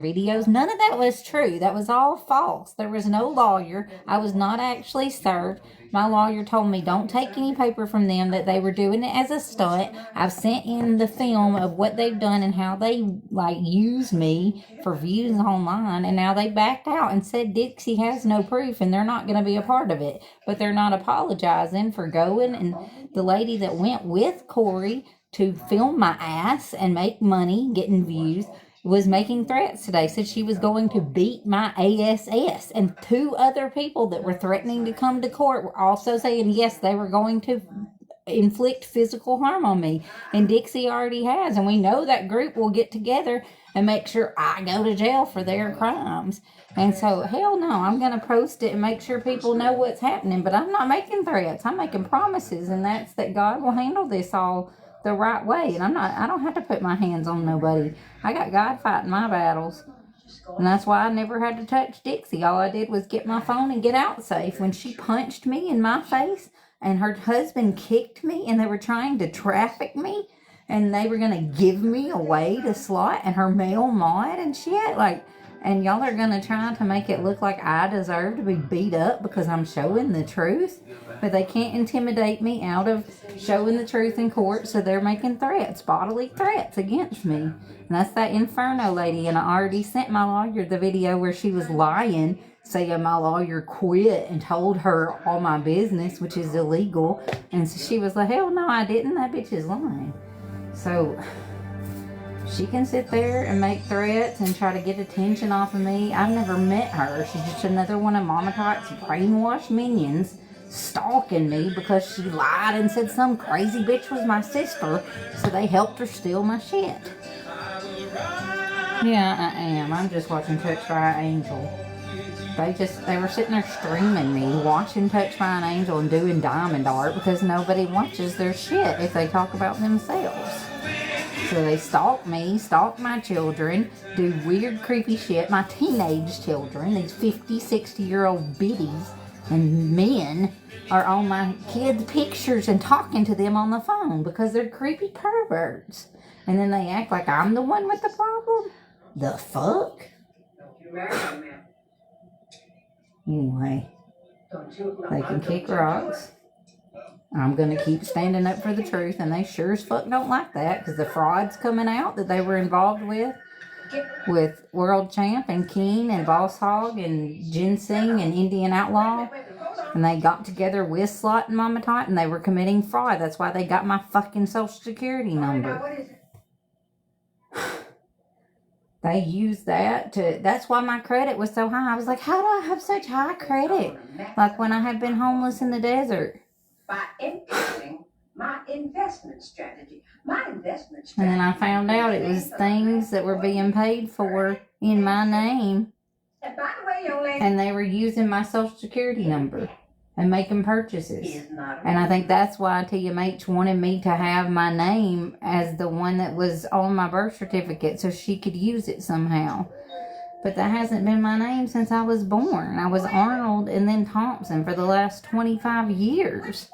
videos. None of that was true. That was all false. There was no lawyer. I was not actually served. My lawyer told me don't take any paper from them, that they were doing it as a stunt. I've sent in the film of what they've done and how they used me for views online, and now they backed out and said Dixie has no proof and they're not going to be a part of it. But they're not apologizing for going, and the lady that went with Corey to film my ass and make money getting views was making threats today. Said she was going to beat my ass. And 2 other people that were threatening to come to court were also saying yes, they were going to inflict physical harm on me. And Dixie already has. And we know that group will get together and make sure I go to jail for their crimes. And so, hell no, I'm going to post it and make sure people know what's happening. But I'm not making threats. I'm making promises. And that's that God will handle this all the right way. And I don't have to put my hands on nobody. I got God fighting my battles. And that's why I never had to touch Dixie. All I did was get my phone and get out safe. When she punched me in my face and her husband kicked me and they were trying to traffic me and they were going to give me away to Slot and her male mod and shit, and y'all are going to try to make it look like I deserve to be beat up because I'm showing the truth. But they can't intimidate me out of showing the truth in court, so they're making threats, bodily threats against me. And that's that Inferno lady, and I already sent my lawyer the video where she was lying, saying my lawyer quit and told her all my business, which is illegal. And so she was like, hell no, I didn't. That bitch is lying. So she can sit there and make threats and try to get attention off of me. I've never met her. She's just another one of Mama Tot's brainwashed minions stalking me because she lied and said some crazy bitch was my sister, so they helped her steal my shit. Yeah, I am. I'm just watching Touched by an Angel. They were sitting there streaming me, watching Touched by an Angel and doing diamond art because nobody watches their shit if they talk about themselves. So they stalk me, stalk my children, do weird, creepy shit. My teenage children, these 50, 60-year-old biddies and men are on my kids' pictures and talking to them on the phone because they're creepy perverts. And then they act like I'm the one with the problem. The fuck? Anyway, they can kick rocks. I'm going to keep standing up for the truth, and they sure as fuck don't like that because the fraud's coming out that they were involved with World Champ and Keen and Boss Hog and Ginseng and Indian Outlaw, and they got together with Slot and Mama Tot, and they were committing fraud. That's why they got my fucking social security number. They used that that's why my credit was so high. I was like, how do I have such high credit? Like when I had been homeless in the desert. By implementing my investment strategy. And then I found out it was things that were being paid for in my name. And by the way, young lady, and they were using my social security number and making purchases. And I think that's why TMH wanted me to have my name as the one that was on my birth certificate so she could use it somehow. But that hasn't been my name since I was born. I was Arnold and then Thompson for the last 25 years.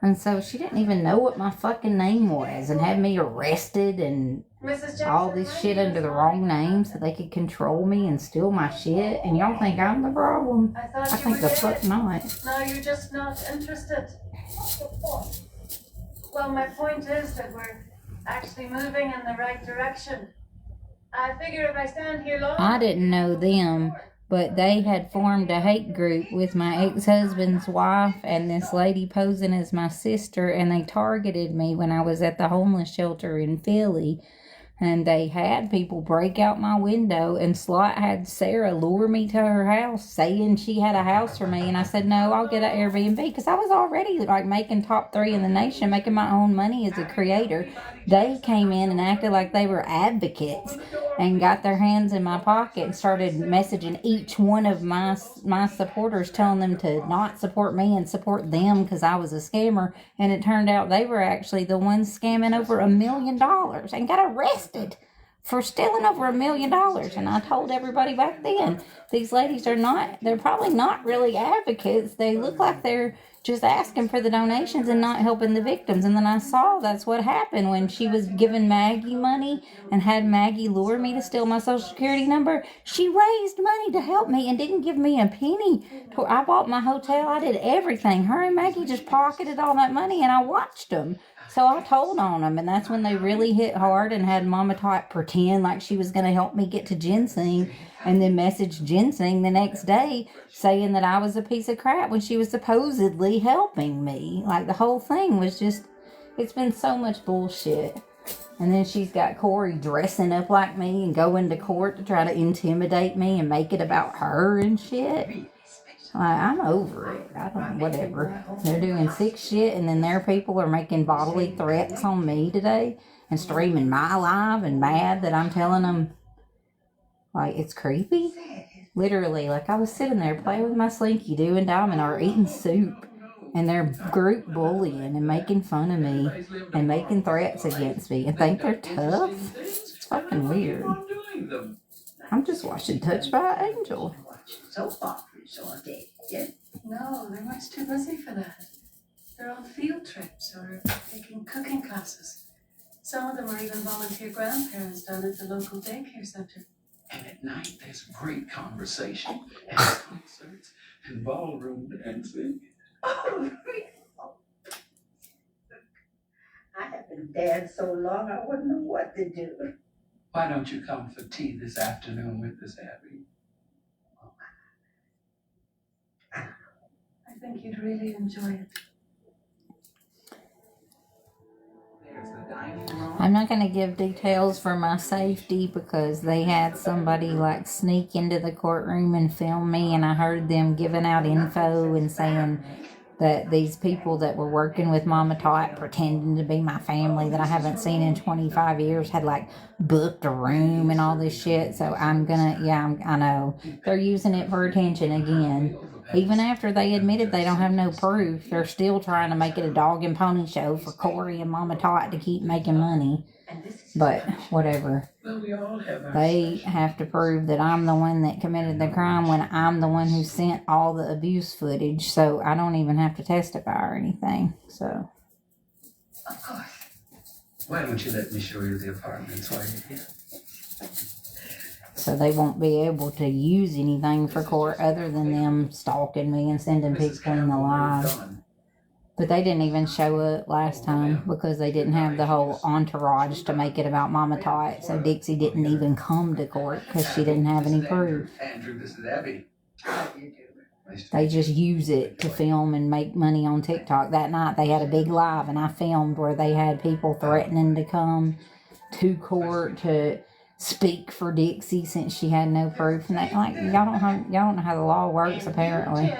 And so she didn't even know what my fucking name was and had me arrested and all this shit under the wrong name so they could control me and steal my shit. And y'all think I'm the problem? I think the fuck not. No, you're just not interested. Well, my point is that we're actually moving in the right direction. I figure if I stand here long... I didn't know them, but they had formed a hate group with my ex-husband's wife and this lady posing as my sister, and they targeted me when I was at the homeless shelter in Philly. And they had people break out my window, and Slot had Sarah lure me to her house saying she had a house for me. And I said, no, I'll get an Airbnb because I was already making top 3 in the nation, making my own money as a creator. They came in and acted like they were advocates and got their hands in my pocket and started messaging each one of my supporters, telling them to not support me and support them because I was a scammer. And it turned out they were actually the ones scamming over $1 million and got arrested for stealing over $1 million. And I told everybody back then, they're probably not really advocates. They look like they're just asking for the donations and not helping the victims. And then I saw that's what happened when she was giving Maggie money and had Maggie lure me to steal my social security number. She raised money to help me and didn't give me a penny. I bought my hotel. I did everything. Her and Maggie just pocketed all that money, and I watched them. So I told on them, and that's when they really hit hard and had Mama Tot pretend like she was going to help me get to ginseng, and then message ginseng the next day saying that I was a piece of crap when she was supposedly helping me. Like, the whole thing was just, it's been so much bullshit. And then she's got Corey dressing up like me and going to court to try to intimidate me and make it about her and shit. Like, I'm over it. I don't, whatever. They're doing sick shit, and then their people are making bodily threats on me today and streaming my live and mad that I'm telling them, like, it's creepy. Literally, like, I was sitting there playing with my Slinky, doing Diamond or eating soup, and they're group bullying and making fun of me and making threats against me and think they're tough. It's fucking weird. I'm just watching Touched by an Angel. No, they're much too busy for that. They're on field trips or taking cooking classes. Some of them are even volunteer grandparents down at the local daycare center. And at night, there's great conversation and concerts and ballroom dancing. Oh, really? I haven't danced so long, I wouldn't know what to do. Why don't you come for tea this afternoon with us, Abby? I think you'd really enjoy it. I'm not going to give details for my safety because they had somebody like sneak into the courtroom and film me, and I heard them giving out info and saying that these people that were working with Mama Tot pretending to be my family that I haven't seen in 25 years had like booked a room and all this shit. So I'm gonna, I know they're using it for attention again. Even after they admitted they don't have no proof, they're still trying to make it a dog and pony show for Corey and Mama Tot to keep making money. But whatever. They have to prove that I'm the one that committed the crime when I'm the one who sent all the abuse footage. So I don't even have to testify or anything. So. Of course. Why don't you let me show you the apartments while you're here? So they won't be able to use anything for court other than them stalking me and sending people in the live. But they didn't even show up last time because they didn't have the whole entourage to make it about Mama Tot. So Dixie didn't even come to court because she didn't have any proof. Andrew, this is Abby. They just use it to film and make money on TikTok. That night they had a big live and I filmed where they had people threatening to come to court to speak for Dixie since she had no proof. And they, like, y'all don't know how the law works apparently.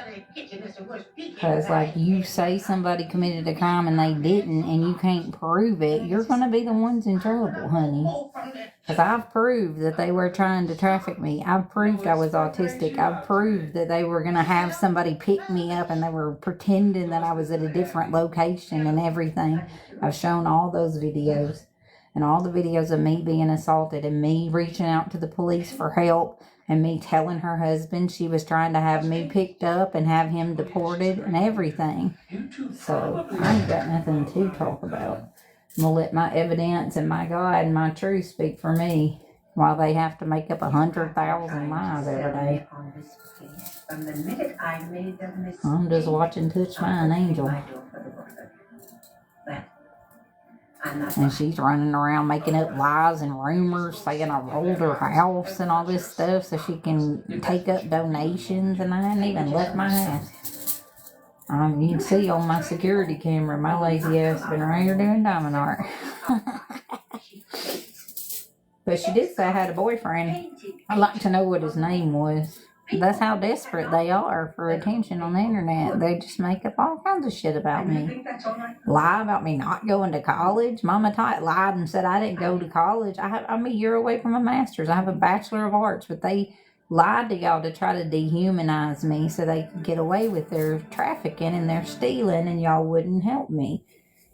Because, like, you say somebody committed a crime and they didn't, and you can't prove it, you're going to be the ones in trouble, honey. Because I've proved that they were trying to traffic me. I've proved I was autistic. I've proved that they were going to have somebody pick me up and they were pretending that I was at a different location and everything. I've shown all those videos. And all the videos of me being assaulted and me reaching out to the police for help and me telling her husband she was trying to have me picked up and have him deported and everything. So I ain't got nothing to talk about. I'm going to let my evidence and my God and my truth speak for me while they have to make up 100,000 lies every day. I'm just watching Touched by an Angel. And she's running around making up lies and rumors, saying I rolled her house and all this stuff so she can take up donations, and I hadn't even left my house. You can see on my security camera, my lazy ass been right here doing diamond art. But she did say I had a boyfriend. I'd like to know what his name was. That's how desperate they are for attention on the internet. They just make up all kinds of shit about me. Lie about me not going to college. Mama Tot lied and said I didn't go to college. I'm a year away from a master's. I have a Bachelor of Arts, but they lied to y'all to try to dehumanize me so they could get away with their trafficking and their stealing, and y'all wouldn't help me.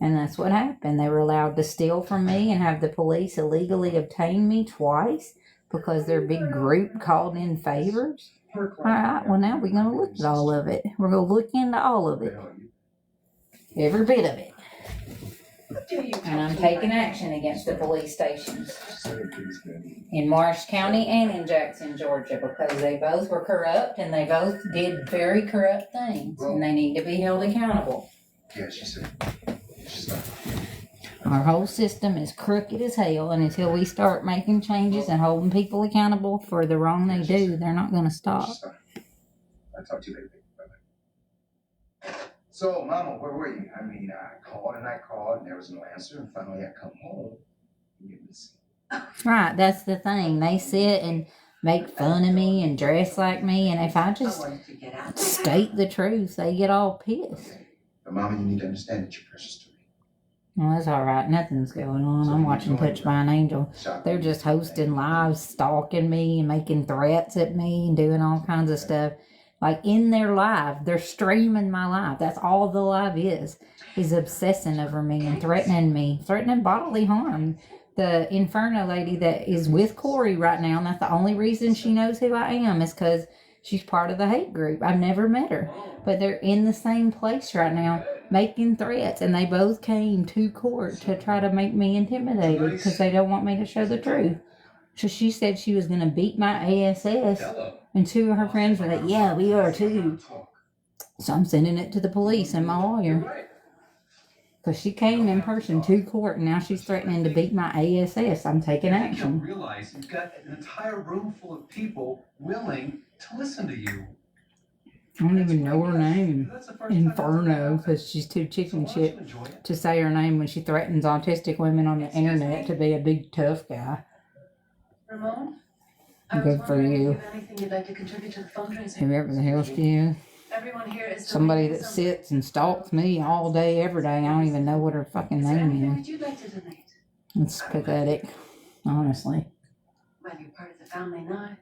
And that's what happened. They were allowed to steal from me and have the police illegally obtain me twice because their big group called in favors. All right, well, now we're going to look at all of it. We're going to look into all of it. Every bit of it. Do you And I'm taking action against the police stations in Marsh County and in Jackson, Georgia, because they both were corrupt and they both did very corrupt things, and they need to be held accountable. Yeah, she said. She's not. Our whole system is crooked as hell, and until we start making changes and holding people accountable for the wrong they do, they're not going to stop. She's not. I'll talk to you later. Bye-bye. So, Mama, where were you? I mean, I called and there was no answer, and finally I come home and you're missing. Right, that's the thing. They sit and make fun of me and dress like me, and if I just state the truth, they get all pissed. Okay. But, Mama, you need to understand that you're precious to me. Well, that's all right. Nothing's going on. I'm watching Touched by an Angel. Shopping. They're just hosting lives, stalking me and making threats at me and doing all kinds of stuff. Like in their live, they're streaming my live. That's all the live is. He's obsessing over me and threatening bodily harm. The Inferno lady that is with Corey right now, and that's the only reason she knows who I am, is because she's part of the hate group. I've never met her, but they're in the same place right now making threats, and they both came to court to try to make me intimidated because they don't want me to show the truth. So she said she was going to beat my ASS, and two of her friends were like, yeah, we are too. So I'm sending it to the police and my lawyer. Because she came in person to court, and now she's threatening to beat my ASS. I'm taking You action. don't realize you've got an entire room full of people willing to listen to you. I don't even know her name. That's the first time Inferno, that's because she's too chicken so shit enjoy it. to say her name when she threatens autistic women on the internet to be a big tough guy. Ramon? I was Good for wondering you. if you have anything you'd like to contribute to the fundraiser. Whoever the hell she is. Everyone here is Somebody donating that something. sits and stalks me all day, every day. I don't even know what her fucking Is there anything name that you'd like to donate? is. It's pathetic, honestly. Well, you're part of the family now.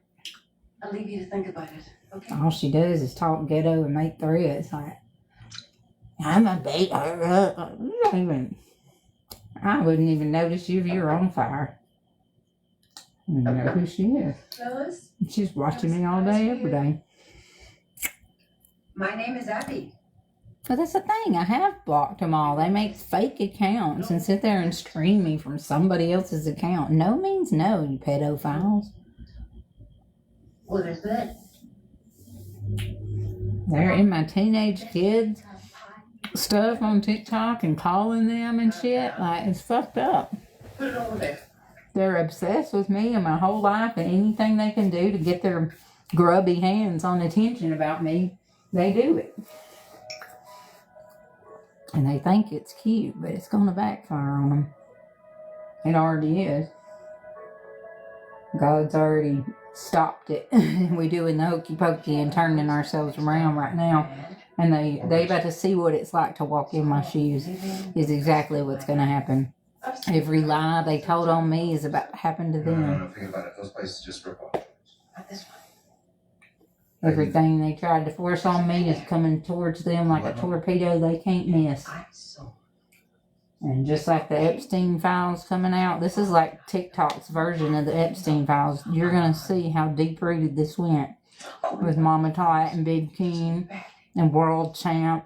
I'll leave you to think about it, okay? All she does is talk ghetto and make threats. Like, I'm a beat her up. You don't even, I wouldn't even notice you if you were on fire. I don't know who she is. Lois? She's watching me all day, every day. My name is Abby. But that's the thing. I have blocked them all. They make fake accounts and sit there and stream me from somebody else's account. No means no, you pedophiles. What is that? They're in my teenage kids stuff on TikTok and calling them and shit. Like, it's fucked up. Put it over there. They're obsessed with me and my whole life, and anything they can do to get their grubby hands on attention about me, they do it. And they think it's cute, but it's going to backfire on them. It already is. God's already stopped it. We doing the hokey pokey and turning ourselves around right now. And they about to see what it's like to walk in my shoes is exactly what's going to happen. Every lie they told on me is about to happen to them. No, think about it. Those places just rip off. Not this one. Everything they tried to force on me is coming towards them like a torpedo they can't miss. I'm so. And just like the Epstein files coming out, this is like TikTok's version of the Epstein files. You're going to see how deep rooted this went with Mama Tot and Big King and World Champ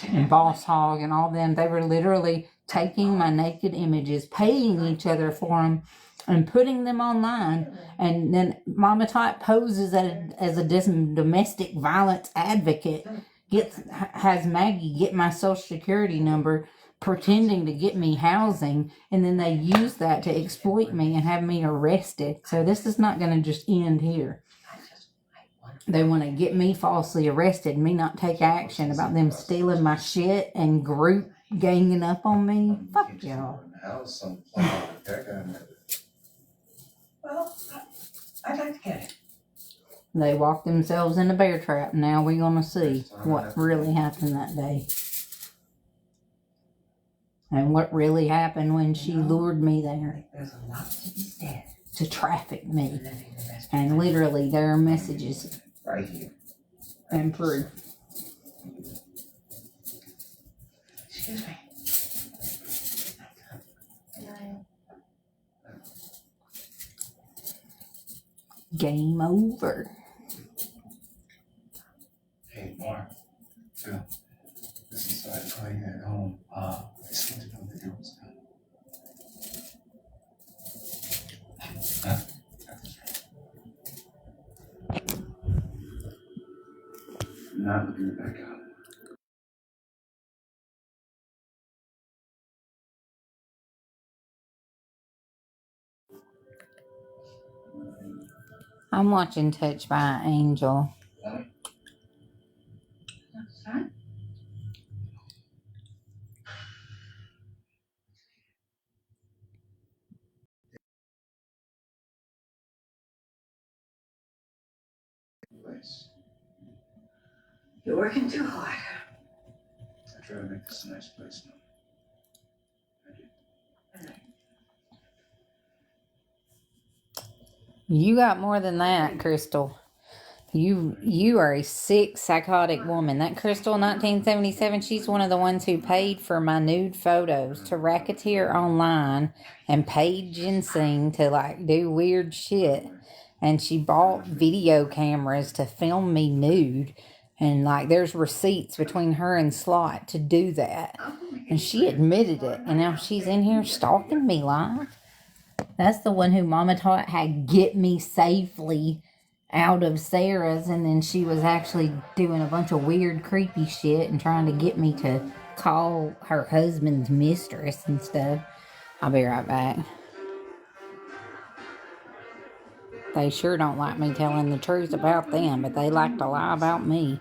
and Boss Hog and all them. They were literally taking my naked images, paying each other for them, and putting them online. And then Mama Tot poses as a domestic violence advocate, has Maggie get my social security number, pretending to get me housing, and then they use that to exploit me and have me arrested. So this is not going to just end here. They want to get me falsely arrested, me not take action about them stealing my shit and group ganging up on me. Fuck y'all. House, some plumber, that guy. Well, I'd like to get it. They walked themselves in a bear trap. Now we're going to see what really happened that day. And what really happened when she lured me there There's a lot to be said. to traffic me. Living the best. And literally there are messages Right here. and proof. Excuse me. Game over. Hey, Mark. Phil. This is tried to call you at home. I just wanted to know if the deal was done. Not looking to back out. I'm watching Touched by an Angel. What's that? Place. You're working too hard. I try to make this a nice place now. I do. You got more than that, Crystal. You are a sick, psychotic woman. That Crystal 1977, she's one of the ones who paid for my nude photos to racketeer online and paid Ginseng to like do weird shit. And she bought video cameras to film me nude. And like there's receipts between her and Slot to do that. And she admitted it. And now she's in here stalking me live. That's the one who Mama taught had get me safely out of Sarah's, and then she was actually doing a bunch of weird, creepy shit and trying to get me to call her husband's mistress and stuff. I'll be right back. They sure don't like me telling the truth about them, but they like to lie about me.